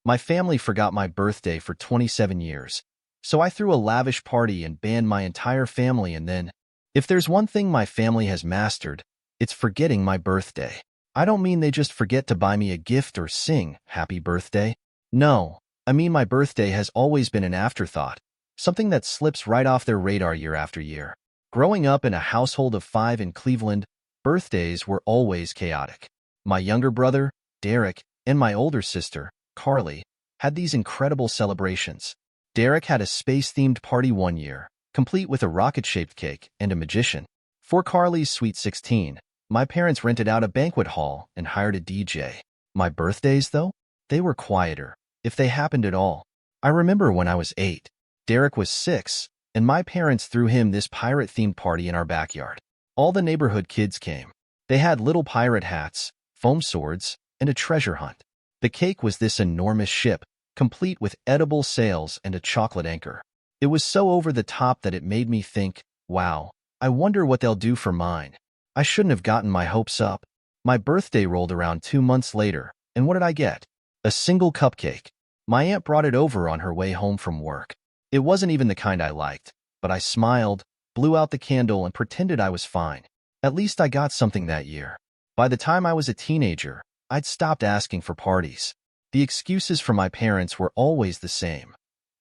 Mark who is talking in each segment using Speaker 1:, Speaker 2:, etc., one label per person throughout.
Speaker 1: My family forgot my birthday for 27 years, so I threw a lavish party and banned my entire family. And then, if there's one thing my family has mastered, it's forgetting my birthday. I don't mean they just forget to buy me a gift or sing happy birthday. No, I mean my birthday has always been an afterthought, something that slips right off their radar year after year. Growing up in a household of 5 in Cleveland, birthdays were always chaotic. My younger brother, Derek, and my older sister, Carly, had these incredible celebrations. Derek had a space-themed party one year, complete with a rocket-shaped cake and a magician. For Carly's Sweet 16, my parents rented out a banquet hall and hired a DJ. My birthdays, though? They were quieter, if they happened at all. I remember when I was 8, Derek was 6, and my parents threw him this pirate-themed party in our backyard. All the neighborhood kids came. They had little pirate hats, foam swords, and a treasure hunt. The cake was this enormous ship, complete with edible sails and a chocolate anchor. It was so over the top that it made me think, wow, I wonder what they'll do for mine. I shouldn't have gotten my hopes up. My birthday rolled around 2 months later, and what did I get? A single cupcake. My aunt brought it over on her way home from work. It wasn't even the kind I liked, but I smiled, blew out the candle, and pretended I was fine. At least I got something that year. By the time I was a teenager, I'd stopped asking for parties. The excuses from my parents were always the same.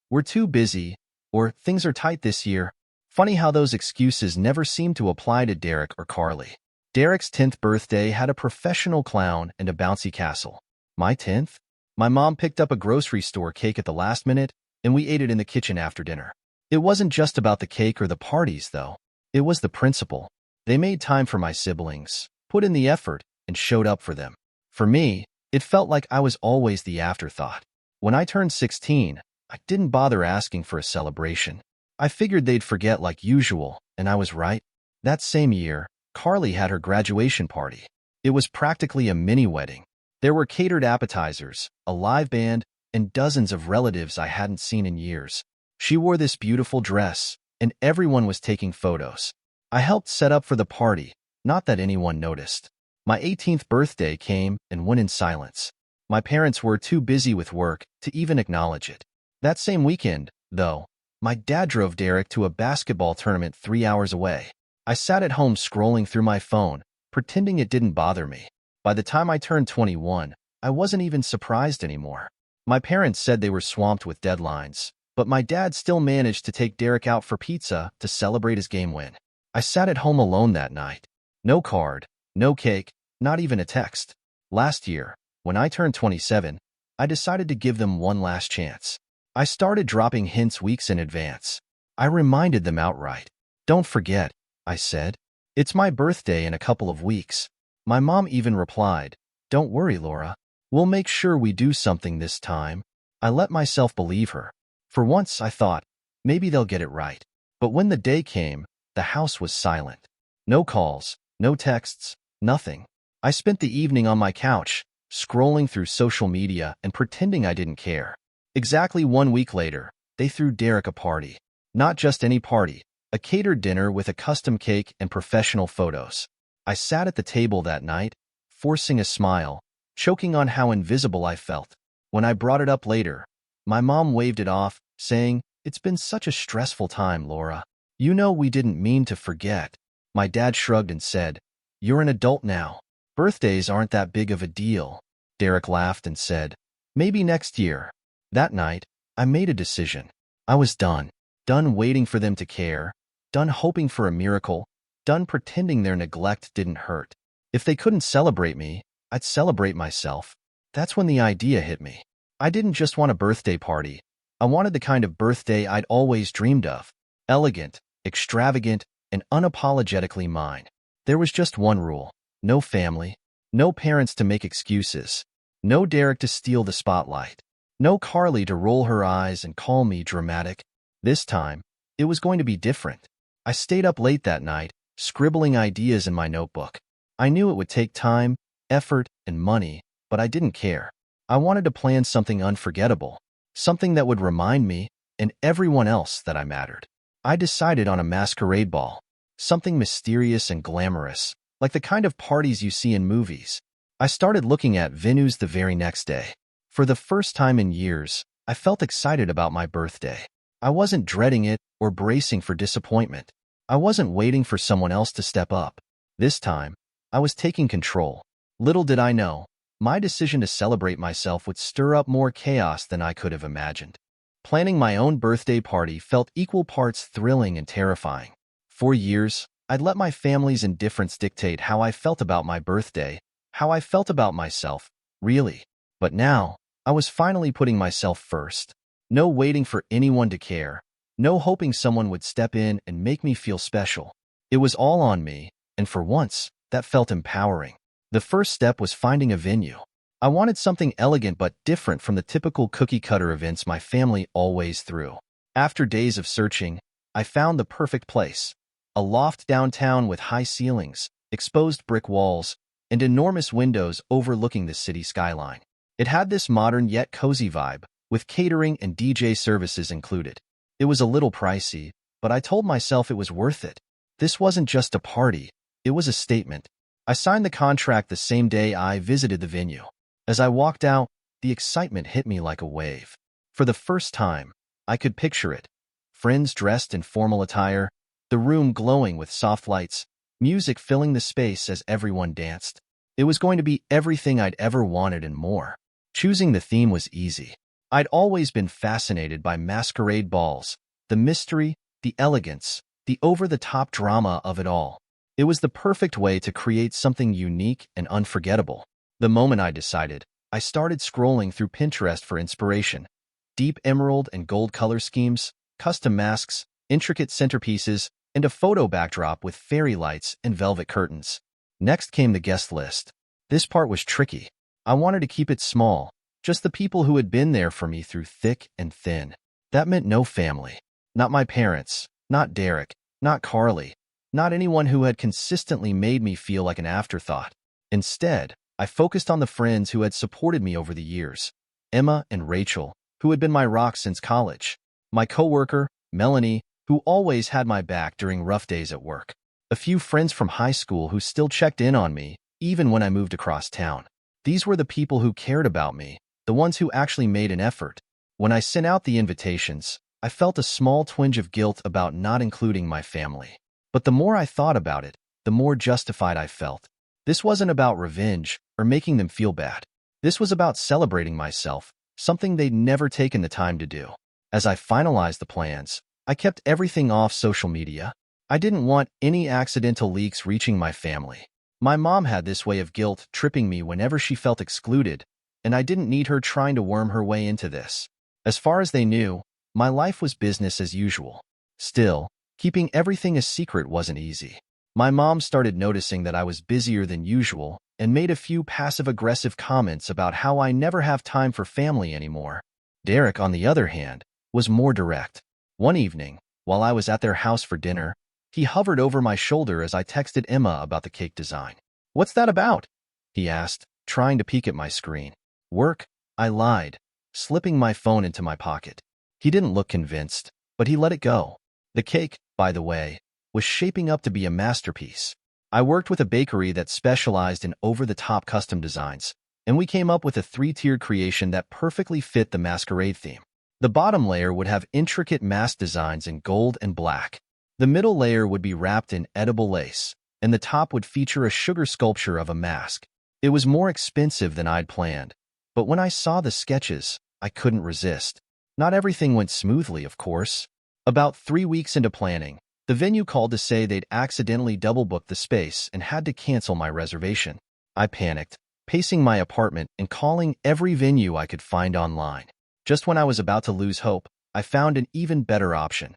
Speaker 1: We're too busy, or things are tight this year. Funny how those excuses never seemed to apply to Derek or Carly. Derek's 10th birthday had a professional clown and a bouncy castle. My 10th? My mom picked up a grocery store cake at the last minute, and we ate it in the kitchen after dinner. It wasn't just about the cake or the parties, though. It was the principle. They made time for my siblings, put in the effort, and showed up for them. For me, it felt like I was always the afterthought. When I turned 16, I didn't bother asking for a celebration. I figured they'd forget like usual, and I was right. That same year, Carly had her graduation party. It was practically a mini-wedding. There were catered appetizers, a live band, and dozens of relatives I hadn't seen in years. She wore this beautiful dress, and everyone was taking photos. I helped set up for the party, not that anyone noticed. My 18th birthday came and went in silence. My parents were too busy with work to even acknowledge it. That same weekend, though, my dad drove Derek to a basketball tournament 3 hours away. I sat at home scrolling through my phone, pretending it didn't bother me. By the time I turned 21, I wasn't even surprised anymore. My parents said they were swamped with deadlines, but my dad still managed to take Derek out for pizza to celebrate his game win. I sat at home alone that night. No card, no cake, not even a text. Last year, when I turned 27, I decided to give them one last chance. I started dropping hints weeks in advance. I reminded them outright. Don't forget, I said. It's my birthday in a couple of weeks. My mom even replied, don't worry, Laura. We'll make sure we do something this time. I let myself believe her. For once, I thought, maybe they'll get it right. But when the day came, the house was silent. No calls, no texts, nothing. I spent the evening on my couch, scrolling through social media and pretending I didn't care. Exactly 1 week later, they threw Derek a party. Not just any party, a catered dinner with a custom cake and professional photos. I sat at the table that night, forcing a smile, choking on how invisible I felt. When I brought it up later, my mom waved it off, saying, it's been such a stressful time, Laura. You know we didn't mean to forget. My dad shrugged and said, you're an adult now. Birthdays aren't that big of a deal. Derek laughed and said, maybe next year. That night, I made a decision. I was done. Done waiting for them to care. Done hoping for a miracle. Done pretending their neglect didn't hurt. If they couldn't celebrate me, I'd celebrate myself. That's when the idea hit me. I didn't just want a birthday party. I wanted the kind of birthday I'd always dreamed of. Elegant, extravagant, and unapologetically mine. There was just one rule. No family. No parents to make excuses. No Derek to steal the spotlight. No Carly to roll her eyes and call me dramatic. This time, it was going to be different. I stayed up late that night, scribbling ideas in my notebook. I knew it would take time, effort, and money, but I didn't care. I wanted to plan something unforgettable, something that would remind me and everyone else that I mattered. I decided on a masquerade ball, something mysterious and glamorous, like the kind of parties you see in movies. I started looking at venues the very next day. For the first time in years, I felt excited about my birthday. I wasn't dreading it or bracing for disappointment. I wasn't waiting for someone else to step up. This time, I was taking control. Little did I know, my decision to celebrate myself would stir up more chaos than I could have imagined. Planning my own birthday party felt equal parts thrilling and terrifying. For years, I'd let my family's indifference dictate how I felt about my birthday, how I felt about myself, really. But now, I was finally putting myself first. No waiting for anyone to care. No hoping someone would step in and make me feel special. It was all on me, and for once, that felt empowering. The first step was finding a venue. I wanted something elegant but different from the typical cookie-cutter events my family always threw. After days of searching, I found the perfect place. A loft downtown with high ceilings, exposed brick walls, and enormous windows overlooking the city skyline. It had this modern yet cozy vibe, with catering and DJ services included. It was a little pricey, but I told myself it was worth it. This wasn't just a party, it was a statement. I signed the contract the same day I visited the venue. As I walked out, the excitement hit me like a wave. For the first time, I could picture it. Friends dressed in formal attire, the room glowing with soft lights, music filling the space as everyone danced. It was going to be everything I'd ever wanted and more. Choosing the theme was easy. I'd always been fascinated by masquerade balls, the mystery, the elegance, the over-the-top drama of it all. It was the perfect way to create something unique and unforgettable. The moment I decided, I started scrolling through Pinterest for inspiration. Deep emerald and gold color schemes, custom masks, intricate centerpieces, and a photo backdrop with fairy lights and velvet curtains. Next came the guest list. This part was tricky. I wanted to keep it small, just the people who had been there for me through thick and thin. That meant no family. Not my parents, not Derek, not Carly, not anyone who had consistently made me feel like an afterthought. Instead, I focused on the friends who had supported me over the years. Emma and Rachel, who had been my rock since college. My coworker, Melanie, who always had my back during rough days at work. A few friends from high school who still checked in on me, even when I moved across town. These were the people who cared about me, the ones who actually made an effort. When I sent out the invitations, I felt a small twinge of guilt about not including my family. But the more I thought about it, the more justified I felt. This wasn't about revenge or making them feel bad. This was about celebrating myself, something they'd never taken the time to do. As I finalized the plans, I kept everything off social media. I didn't want any accidental leaks reaching my family. My mom had this way of guilt tripping me whenever she felt excluded, and I didn't need her trying to worm her way into this. As far as they knew, my life was business as usual. Still, keeping everything a secret wasn't easy. My mom started noticing that I was busier than usual and made a few passive-aggressive comments about how I never have time for family anymore. Derek, on the other hand, was more direct. One evening, while I was at their house for dinner, he hovered over my shoulder as I texted Emma about the cake design. "What's that about?" he asked, trying to peek at my screen. "Work," I lied, slipping my phone into my pocket. He didn't look convinced, but he let it go. The cake, by the way, was shaping up to be a masterpiece. I worked with a bakery that specialized in over-the-top custom designs, and we came up with a 3-tiered creation that perfectly fit the masquerade theme. The bottom layer would have intricate mask designs in gold and black. The middle layer would be wrapped in edible lace, and the top would feature a sugar sculpture of a mask. It was more expensive than I'd planned, but when I saw the sketches, I couldn't resist. Not everything went smoothly, of course. About 3 weeks into planning, the venue called to say they'd accidentally double-booked the space and had to cancel my reservation. I panicked, pacing my apartment and calling every venue I could find online. Just when I was about to lose hope, I found an even better option.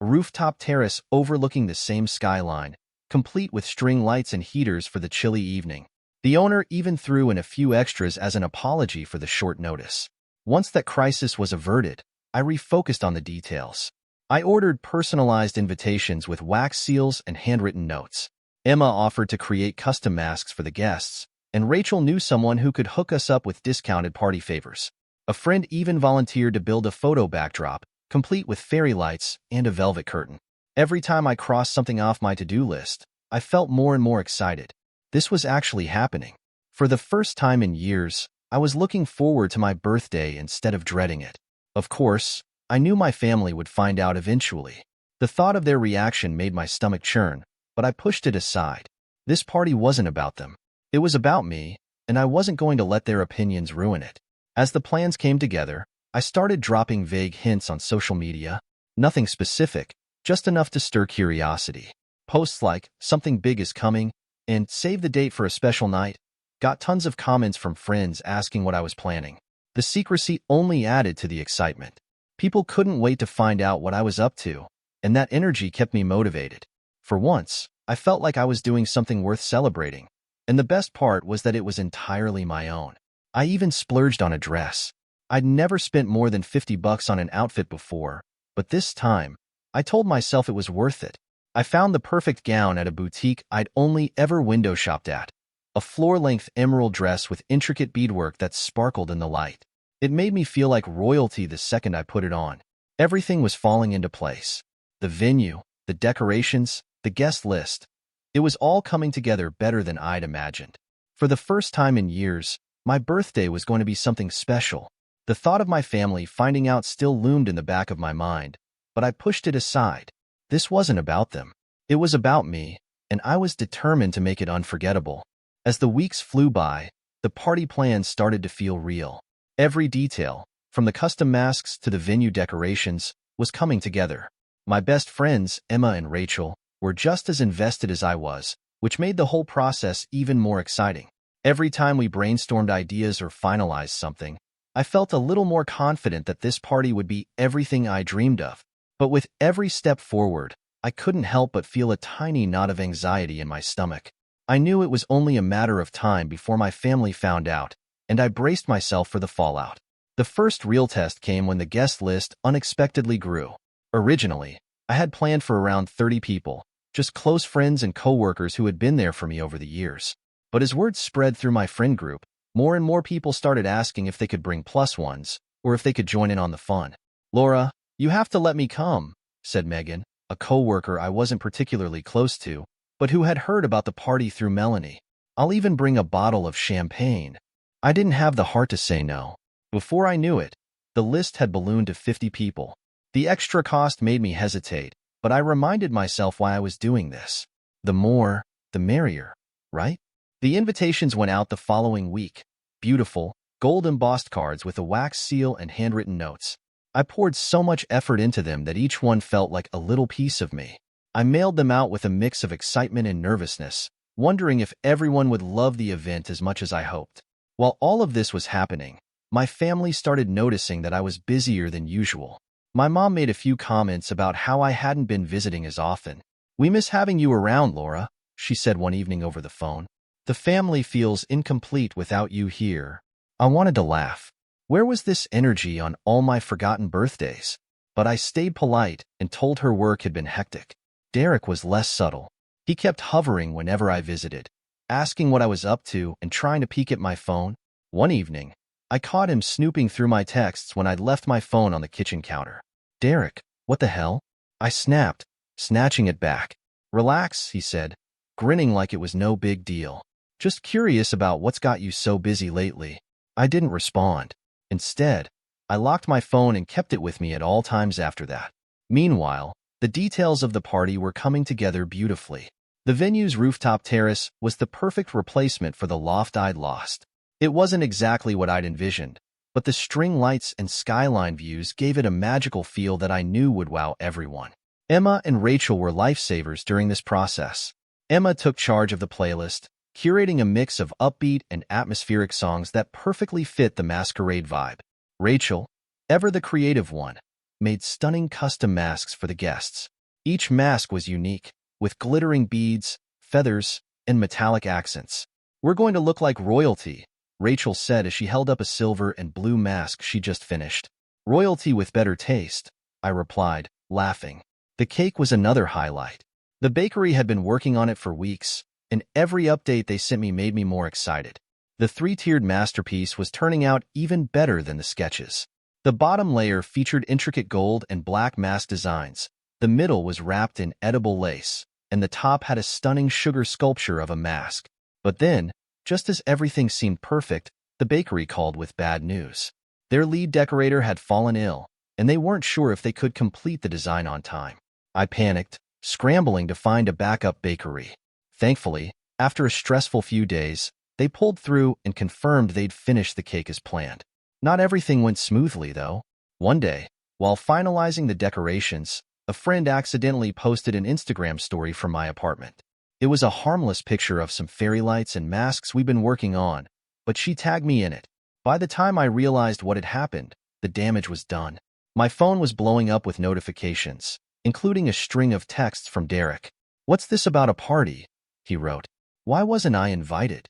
Speaker 1: A rooftop terrace overlooking the same skyline, complete with string lights and heaters for the chilly evening. The owner even threw in a few extras as an apology for the short notice. Once that crisis was averted, I refocused on the details. I ordered personalized invitations with wax seals and handwritten notes. Emma offered to create custom masks for the guests, and Rachel knew someone who could hook us up with discounted party favors. A friend even volunteered to build a photo backdrop, complete with fairy lights and a velvet curtain. Every time I crossed something off my to-do list, I felt more and more excited. This was actually happening. For the first time in years, I was looking forward to my birthday instead of dreading it. Of course, I knew my family would find out eventually. The thought of their reaction made my stomach churn, but I pushed it aside. This party wasn't about them. It was about me, and I wasn't going to let their opinions ruin it. As the plans came together, I started dropping vague hints on social media. Nothing specific, just enough to stir curiosity. Posts like, "Something big is coming," and "Save the date for a special night," got tons of comments from friends asking what I was planning. The secrecy only added to the excitement. People couldn't wait to find out what I was up to, and that energy kept me motivated. For once, I felt like I was doing something worth celebrating, and the best part was that it was entirely my own. I even splurged on a dress. I'd never spent more than $50 on an outfit before, but this time, I told myself it was worth it. I found the perfect gown at a boutique I'd only ever window shopped at. A floor-length emerald dress with intricate beadwork that sparkled in the light. It made me feel like royalty the second I put it on. Everything was falling into place. The venue, the decorations, the guest list. It was all coming together better than I'd imagined. For the first time in years, my birthday was going to be something special. The thought of my family finding out still loomed in the back of my mind, but I pushed it aside. This wasn't about them. It was about me, and I was determined to make it unforgettable. As the weeks flew by, the party plans started to feel real. Every detail, from the custom masks to the venue decorations, was coming together. My best friends, Emma and Rachel, were just as invested as I was, which made the whole process even more exciting. Every time we brainstormed ideas or finalized something, I felt a little more confident that this party would be everything I dreamed of. But with every step forward, I couldn't help but feel a tiny knot of anxiety in my stomach. I knew it was only a matter of time before my family found out, and I braced myself for the fallout. The first real test came when the guest list unexpectedly grew. Originally, I had planned for around 30 people, just close friends and coworkers who had been there for me over the years. But as word spread through my friend group, more and more people started asking if they could bring plus ones, or if they could join in on the fun. "Laura, you have to let me come," said Megan, a coworker I wasn't particularly close to, but who had heard about the party through Melanie. "I'll even bring a bottle of champagne." I didn't have the heart to say no. Before I knew it, the list had ballooned to 50 people. The extra cost made me hesitate, but I reminded myself why I was doing this. The more, the merrier, right? The invitations went out the following week. Beautiful, gold-embossed cards with a wax seal and handwritten notes. I poured so much effort into them that each one felt like a little piece of me. I mailed them out with a mix of excitement and nervousness, wondering if everyone would love the event as much as I hoped. While all of this was happening, my family started noticing that I was busier than usual. My mom made a few comments about how I hadn't been visiting as often. "We miss having you around, Laura," she said one evening over the phone. "The family feels incomplete without you here." I wanted to laugh. Where was this energy on all my forgotten birthdays? But I stayed polite and told her work had been hectic. Derek was less subtle. He kept hovering whenever I visited, asking what I was up to and trying to peek at my phone. One evening, I caught him snooping through my texts when I'd left my phone on the kitchen counter. "Derek, what the hell?" I snapped, snatching it back. "Relax," he said, grinning like it was no big deal. "Just curious about what's got you so busy lately." I didn't respond. Instead, I locked my phone and kept it with me at all times after that. Meanwhile, the details of the party were coming together beautifully. The venue's rooftop terrace was the perfect replacement for the loft I'd lost. It wasn't exactly what I'd envisioned, but the string lights and skyline views gave it a magical feel that I knew would wow everyone. Emma and Rachel were lifesavers during this process. Emma took charge of the playlist, curating a mix of upbeat and atmospheric songs that perfectly fit the masquerade vibe. Rachel, ever the creative one, made stunning custom masks for the guests. Each mask was unique, with glittering beads, feathers, and metallic accents. "We're going to look like royalty," Rachel said as she held up a silver and blue mask she just finished. "Royalty with better taste," I replied, laughing. The cake was another highlight. The bakery had been working on it for weeks, and every update they sent me made me more excited. The three-tiered masterpiece was turning out even better than the sketches. The bottom layer featured intricate gold and black mask designs, the middle was wrapped in edible lace, and the top had a stunning sugar sculpture of a mask. But then, just as everything seemed perfect, the the bakery called with bad news. Their lead decorator had fallen ill, and they weren't sure if they could complete the design on time. I panicked, scrambling to find a backup bakery. Thankfully, after a stressful few days, they pulled through and confirmed they'd finished the cake as planned. Not everything went smoothly, though. One day, while finalizing the decorations, a friend accidentally posted an Instagram story from my apartment. It was a harmless picture of some fairy lights and masks we'd been working on, but she tagged me in it. By the time I realized what had happened, the damage was done. My phone was blowing up with notifications, including a string of texts from Derek. "What's this about a party?" he wrote. "Why wasn't I invited?"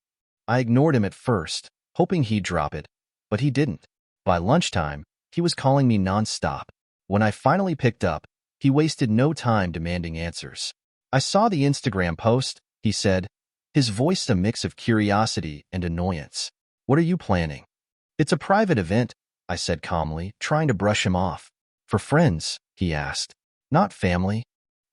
Speaker 1: I ignored him at first, hoping he'd drop it, but he didn't. By lunchtime, he was calling me nonstop. When I finally picked up, he wasted no time demanding answers. "I saw the Instagram post," he said, his voice a mix of curiosity and annoyance. "What are you planning?" "It's a private event," I said calmly, trying to brush him off. "For friends?" he asked. "Not family."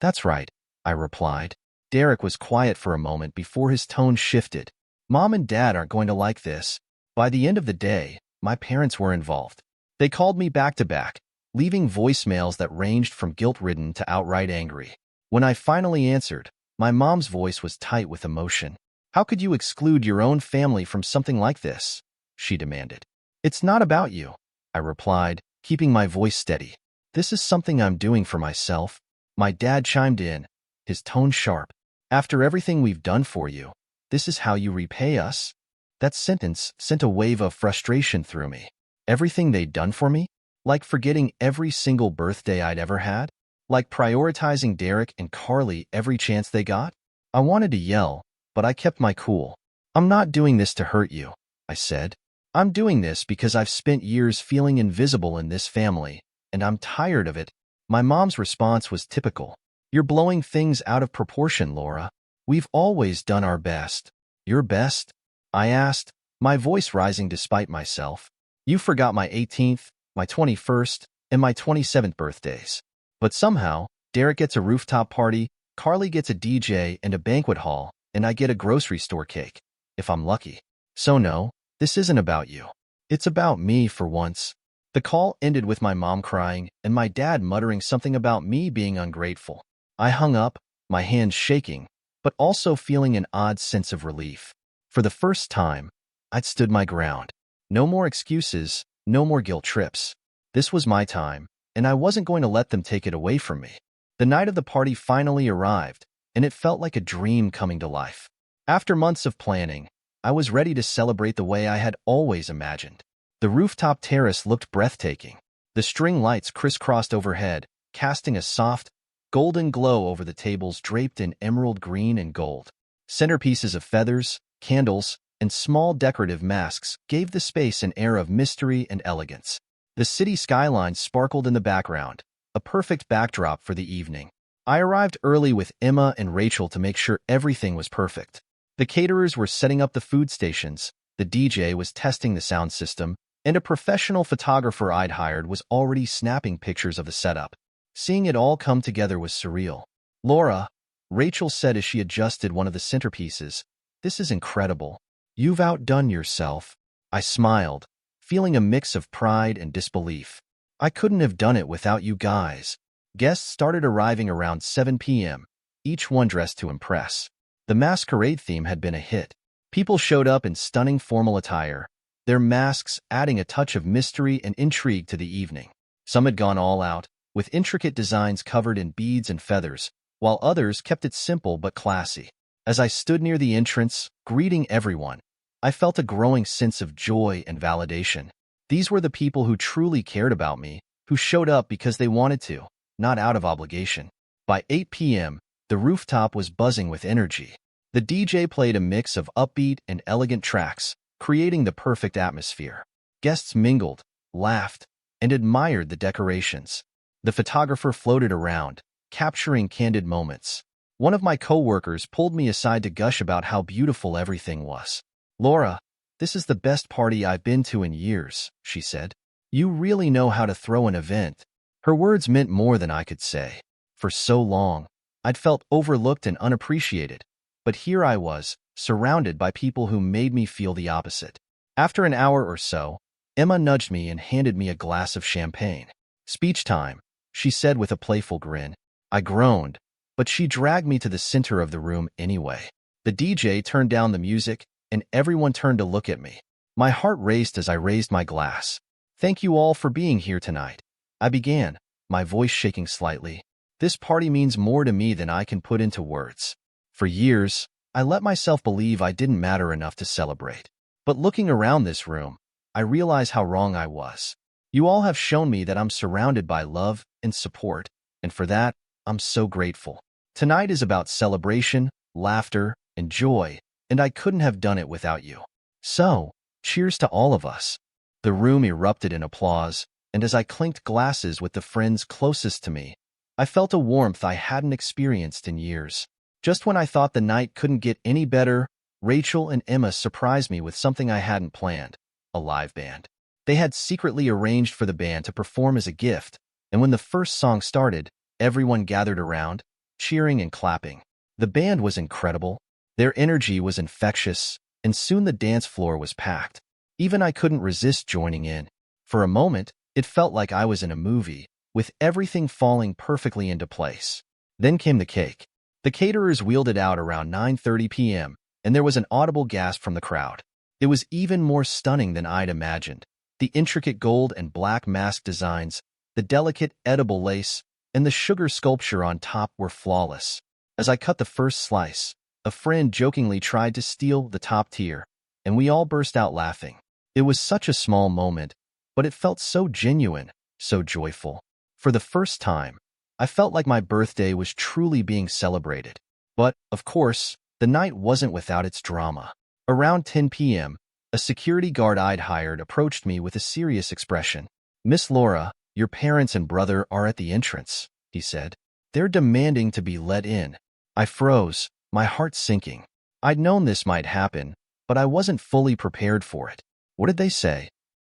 Speaker 1: "That's right," I replied. Derek was quiet for a moment before his tone shifted. "Mom and Dad aren't going to like this." By the end of the day, my parents were involved. They called me back to back, leaving voicemails that ranged from guilt-ridden to outright angry. When I finally answered, my mom's voice was tight with emotion. "How could you exclude your own family from something like this?" she demanded. "It's not about you," I replied, keeping my voice steady. "This is something I'm doing for myself." My dad chimed in, his tone sharp. "After everything we've done for you, this is how you repay us?" That sentence sent a wave of frustration through me. Everything they'd done for me? Like forgetting every single birthday I'd ever had? Like prioritizing Derek and Carly every chance they got? I wanted to yell, but I kept my cool. "I'm not doing this to hurt you," I said. "I'm doing this because I've spent years feeling invisible in this family, and I'm tired of it." My mom's response was typical. "You're blowing things out of proportion, Laura. We've always done our best." "Your best?" I asked, my voice rising despite myself. "You forgot my 18th, my 21st, and my 27th birthdays. But somehow, Derek gets a rooftop party, Carly gets a DJ and a banquet hall, and I get a grocery store cake, if I'm lucky. So no, this isn't about you. It's about me for once." The call ended with my mom crying and my dad muttering something about me being ungrateful. I hung up, my hands shaking, but also feeling an odd sense of relief. For the first time, I'd stood my ground. No more excuses, no more guilt trips. This was my time, and I wasn't going to let them take it away from me. The night of the party finally arrived, and it felt like a dream coming to life. After months of planning, I was ready to celebrate the way I had always imagined. The rooftop terrace looked breathtaking. The string lights crisscrossed overhead, casting a soft, golden glow over the tables draped in emerald green and gold. Centerpieces of feathers, candles, and small decorative masks gave the space an air of mystery and elegance. The city skyline sparkled in the background, a perfect backdrop for the evening. I arrived early with Emma and Rachel to make sure everything was perfect. The caterers were setting up the food stations, the DJ was testing the sound system, and a professional photographer I'd hired was already snapping pictures of the setup. Seeing it all come together was surreal. "Laura," Rachel said as she adjusted one of the centerpieces, "this is incredible. You've outdone yourself." I smiled, feeling a mix of pride and disbelief. "I couldn't have done it without you guys." Guests started arriving around 7 p.m., each one dressed to impress. The masquerade theme had been a hit. People showed up in stunning formal attire, their masks adding a touch of mystery and intrigue to the evening. Some had gone all out, with intricate designs covered in beads and feathers, while others kept it simple but classy. As I stood near the entrance, greeting everyone, I felt a growing sense of joy and validation. These were the people who truly cared about me, who showed up because they wanted to, not out of obligation. By 8 p.m., the rooftop was buzzing with energy. The DJ played a mix of upbeat and elegant tracks, creating the perfect atmosphere. Guests mingled, laughed, and admired the decorations. The photographer floated around, capturing candid moments. One of my co-workers pulled me aside to gush about how beautiful everything was. "Laura, this is the best party I've been to in years," she said. "You really know how to throw an event." Her words meant more than I could say. For so long, I'd felt overlooked and unappreciated, but here I was, surrounded by people who made me feel the opposite. After an hour or so, Emma nudged me and handed me a glass of champagne. "Speech time," she said with a playful grin. I groaned, but she dragged me to the center of the room anyway. The DJ turned down the music, and everyone turned to look at me. My heart raced as I raised my glass. "Thank you all for being here tonight," I began, my voice shaking slightly. "This party means more to me than I can put into words." For years, I let myself believe I didn't matter enough to celebrate. But looking around this room, I realize how wrong I was. You all have shown me that I'm surrounded by love and support, and for that, I'm so grateful. Tonight is about celebration, laughter, and joy, and I couldn't have done it without you. So, cheers to all of us. The room erupted in applause, and as I clinked glasses with the friends closest to me, I felt a warmth I hadn't experienced in years. Just when I thought the night couldn't get any better, Rachel and Emma surprised me with something I hadn't planned: a live band. They had secretly arranged for the band to perform as a gift, and when the first song started, everyone gathered around, cheering and clapping. The band was incredible. Their energy was infectious, and soon the dance floor was packed. Even I couldn't resist joining in. For a moment, it felt like I was in a movie, with everything falling perfectly into place. Then came the cake. The caterers wheeled it out around 9:30 p.m., and there was an audible gasp from the crowd. It was even more stunning than I'd imagined. The intricate gold and black mask designs, the delicate edible lace, and the sugar sculpture on top were flawless. As I cut the first slice, a friend jokingly tried to steal the top tier, and we all burst out laughing. It was such a small moment, but it felt so genuine, so joyful. For the first time, I felt like my birthday was truly being celebrated. But, of course, the night wasn't without its drama. Around 10 p.m., a security guard I'd hired approached me with a serious expression. "Miss Laura, your parents and brother are at the entrance," he said. "They're demanding to be let in." I froze, my heart sinking. I'd known this might happen, but I wasn't fully prepared for it. "What did they say?"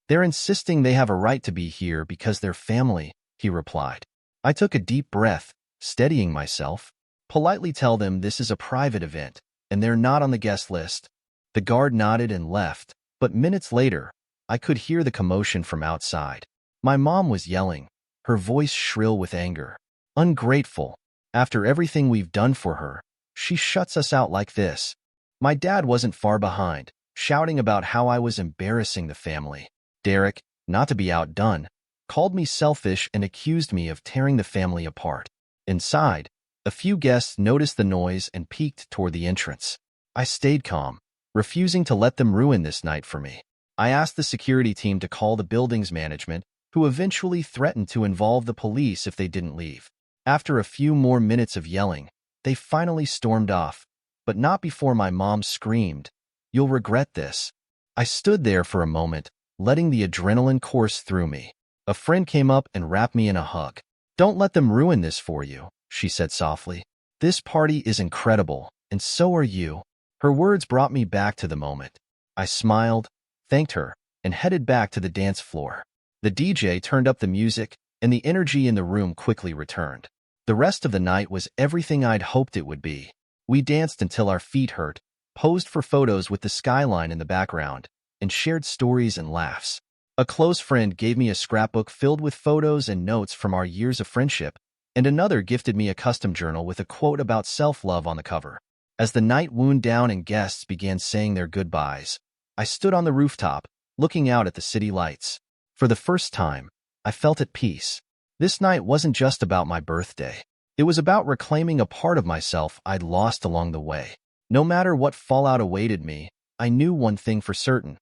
Speaker 1: "They're insisting they have a right to be here because they're family," he replied. I took a deep breath, steadying myself. "Politely tell them this is a private event, and they're not on the guest list." The guard nodded and left, but minutes later, I could hear the commotion from outside. My mom was yelling, her voice shrill with anger. "Ungrateful. After everything we've done for her, she shuts us out like this." My dad wasn't far behind, shouting about how I was embarrassing the family. Derek, not to be outdone, called me selfish and accused me of tearing the family apart. Inside, a few guests noticed the noise and peeked toward the entrance. I stayed calm, refusing to let them ruin this night for me. I asked the security team to call the building's management, who eventually threatened to involve the police if they didn't leave. After a few more minutes of yelling, they finally stormed off, but not before my mom screamed, "You'll regret this." I stood there for a moment, letting the adrenaline course through me. A friend came up and wrapped me in a hug. "Don't let them ruin this for you," she said softly. "This party is incredible, and so are you." Her words brought me back to the moment. I smiled, thanked her, and headed back to the dance floor. The DJ turned up the music, and the energy in the room quickly returned. The rest of the night was everything I'd hoped it would be. We danced until our feet hurt, posed for photos with the skyline in the background, and shared stories and laughs. A close friend gave me a scrapbook filled with photos and notes from our years of friendship, and another gifted me a custom journal with a quote about self-love on the cover. As the night wound down and guests began saying their goodbyes, I stood on the rooftop, looking out at the city lights. For the first time, I felt at peace. This night wasn't just about my birthday. It was about reclaiming a part of myself I'd lost along the way. No matter what fallout awaited me, I knew one thing for certain.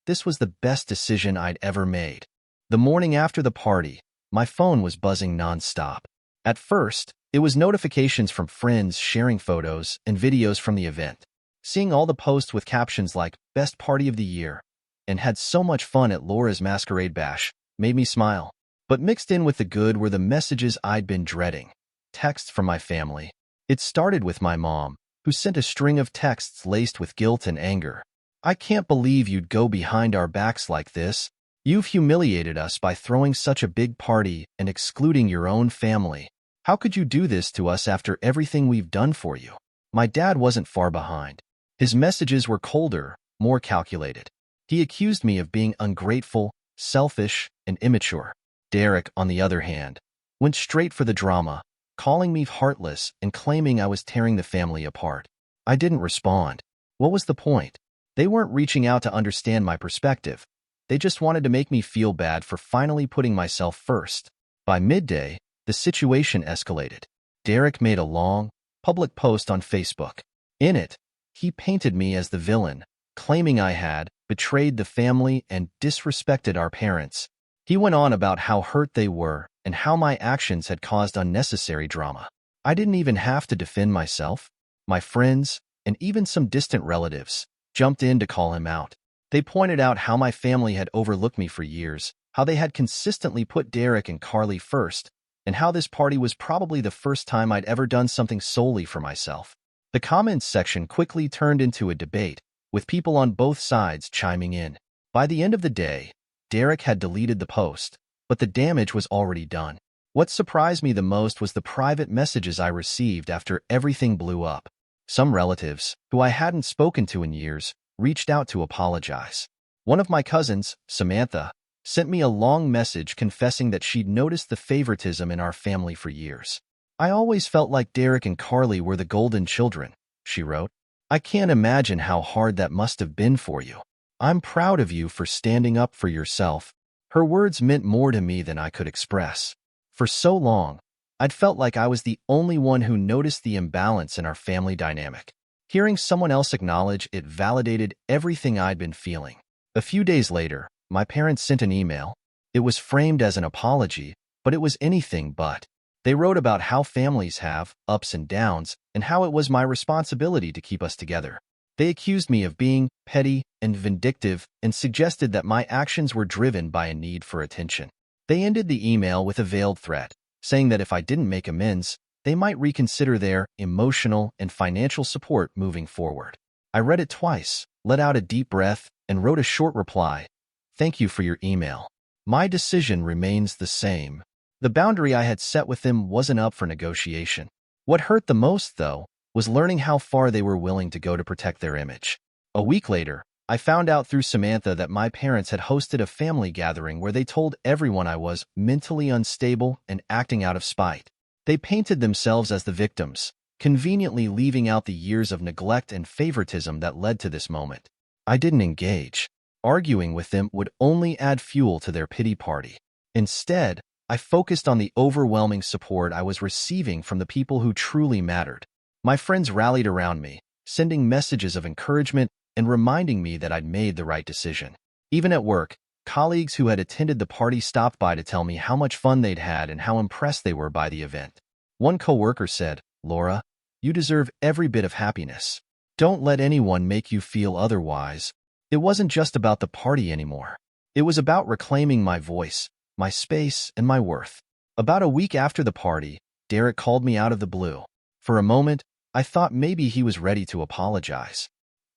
Speaker 1: This was the best decision I'd ever made. The morning after the party, my phone was buzzing nonstop. At first, it was notifications from friends sharing photos and videos from the event. Seeing all the posts with captions like "Best Party of the Year" and "Had so much fun at Laura's Masquerade Bash" made me smile. But mixed in with the good were the messages I'd been dreading. Texts from my family. It started with my mom, who sent a string of texts laced with guilt and anger. "I can't believe you'd go behind our backs like this. You've humiliated us by throwing such a big party and excluding your own family. How could you do this to us after everything we've done for you?" My dad wasn't far behind. His messages were colder, more calculated. He accused me of being ungrateful, selfish, and immature. Derek, on the other hand, went straight for the drama, calling me heartless and claiming I was tearing the family apart. I didn't respond. What was the point? They weren't reaching out to understand my perspective. They just wanted to make me feel bad for finally putting myself first. By midday, the situation escalated. Derek made a long, public post on Facebook. In it, he painted me as the villain, claiming I had betrayed the family and disrespected our parents. He went on about how hurt they were and how my actions had caused unnecessary drama. I didn't even have to defend myself. My friends, and even some distant relatives, jumped in to call him out. They pointed out how my family had overlooked me for years, how they had consistently put Derek and Carly first, and how this party was probably the first time I'd ever done something solely for myself. The comments section quickly turned into a debate, with people on both sides chiming in. By the end of the day, Derek had deleted the post, but the damage was already done. What surprised me the most was the private messages I received after everything blew up. Some relatives, who I hadn't spoken to in years, reached out to apologize. One of my cousins, Samantha, sent me a long message confessing that she'd noticed the favoritism in our family for years. "I always felt like Derek and Carly were the golden children," she wrote. "I can't imagine how hard that must have been for you. I'm proud of you for standing up for yourself." Her words meant more to me than I could express. For so long, I'd felt like I was the only one who noticed the imbalance in our family dynamic. Hearing someone else acknowledge it validated everything I'd been feeling. A few days later, my parents sent an email. It was framed as an apology, but it was anything but. They wrote about how families have ups and downs and how it was my responsibility to keep us together. They accused me of being petty and vindictive and suggested that my actions were driven by a need for attention. They ended the email with a veiled threat, saying that if I didn't make amends, they might reconsider their emotional and financial support moving forward. I read it twice, let out a deep breath, and wrote a short reply. "Thank you for your email. My decision remains the same." The boundary I had set with them wasn't up for negotiation. What hurt the most, though, was learning how far they were willing to go to protect their image. A week later, I found out through Samantha that my parents had hosted a family gathering where they told everyone I was mentally unstable and acting out of spite. They painted themselves as the victims, conveniently leaving out the years of neglect and favoritism that led to this moment. I didn't engage. Arguing with them would only add fuel to their pity party. Instead, I focused on the overwhelming support I was receiving from the people who truly mattered. My friends rallied around me, sending messages of encouragement and reminding me that I'd made the right decision. Even at work, colleagues who had attended the party stopped by to tell me how much fun they'd had and how impressed they were by the event. One coworker said, "Laura, you deserve every bit of happiness. Don't let anyone make you feel otherwise." It wasn't just about the party anymore. It was about reclaiming my voice, my space, and my worth. About a week after the party, Derek called me out of the blue. For a moment, I thought maybe he was ready to apologize.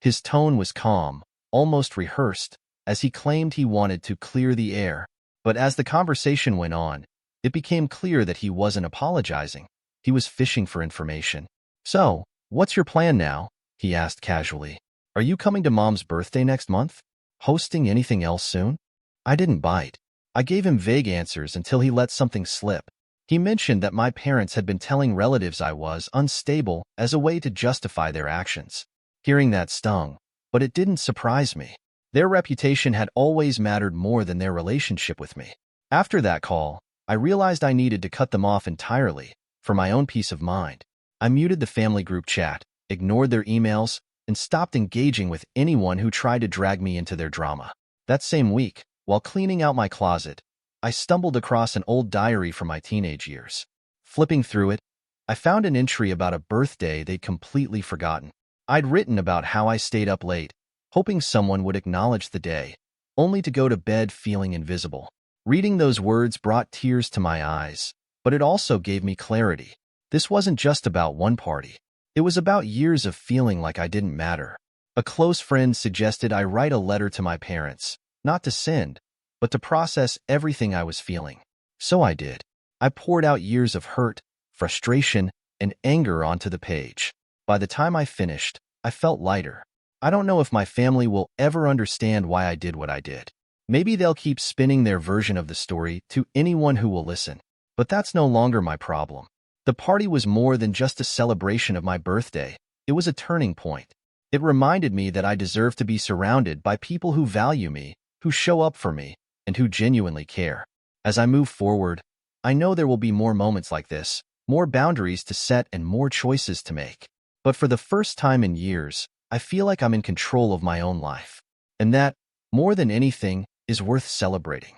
Speaker 1: His tone was calm, almost rehearsed, as he claimed he wanted to clear the air. But as the conversation went on, it became clear that he wasn't apologizing. He was fishing for information. "So, what's your plan now?" he asked casually. "Are you coming to Mom's birthday next month? Hosting anything else soon?" I didn't bite. I gave him vague answers until he let something slip. He mentioned that my parents had been telling relatives I was unstable as a way to justify their actions. Hearing that stung, but it didn't surprise me. Their reputation had always mattered more than their relationship with me. After that call, I realized I needed to cut them off entirely, for my own peace of mind. I muted the family group chat, ignored their emails, and stopped engaging with anyone who tried to drag me into their drama. That same week, while cleaning out my closet, I stumbled across an old diary from my teenage years. Flipping through it, I found an entry about a birthday they'd completely forgotten. I'd written about how I stayed up late, hoping someone would acknowledge the day, only to go to bed feeling invisible. Reading those words brought tears to my eyes, but it also gave me clarity. This wasn't just about one party. It was about years of feeling like I didn't matter. A close friend suggested I write a letter to my parents, not to send, but to process everything I was feeling. So I did. I poured out years of hurt, frustration, and anger onto the page. By the time I finished, I felt lighter. I don't know if my family will ever understand why I did what I did. Maybe they'll keep spinning their version of the story to anyone who will listen. But that's no longer my problem. The party was more than just a celebration of my birthday. It was a turning point. It reminded me that I deserve to be surrounded by people who value me, who show up for me, and who genuinely care. As I move forward, I know there will be more moments like this, more boundaries to set and more choices to make. But for the first time in years, I feel like I'm in control of my own life. And that, more than anything, is worth celebrating.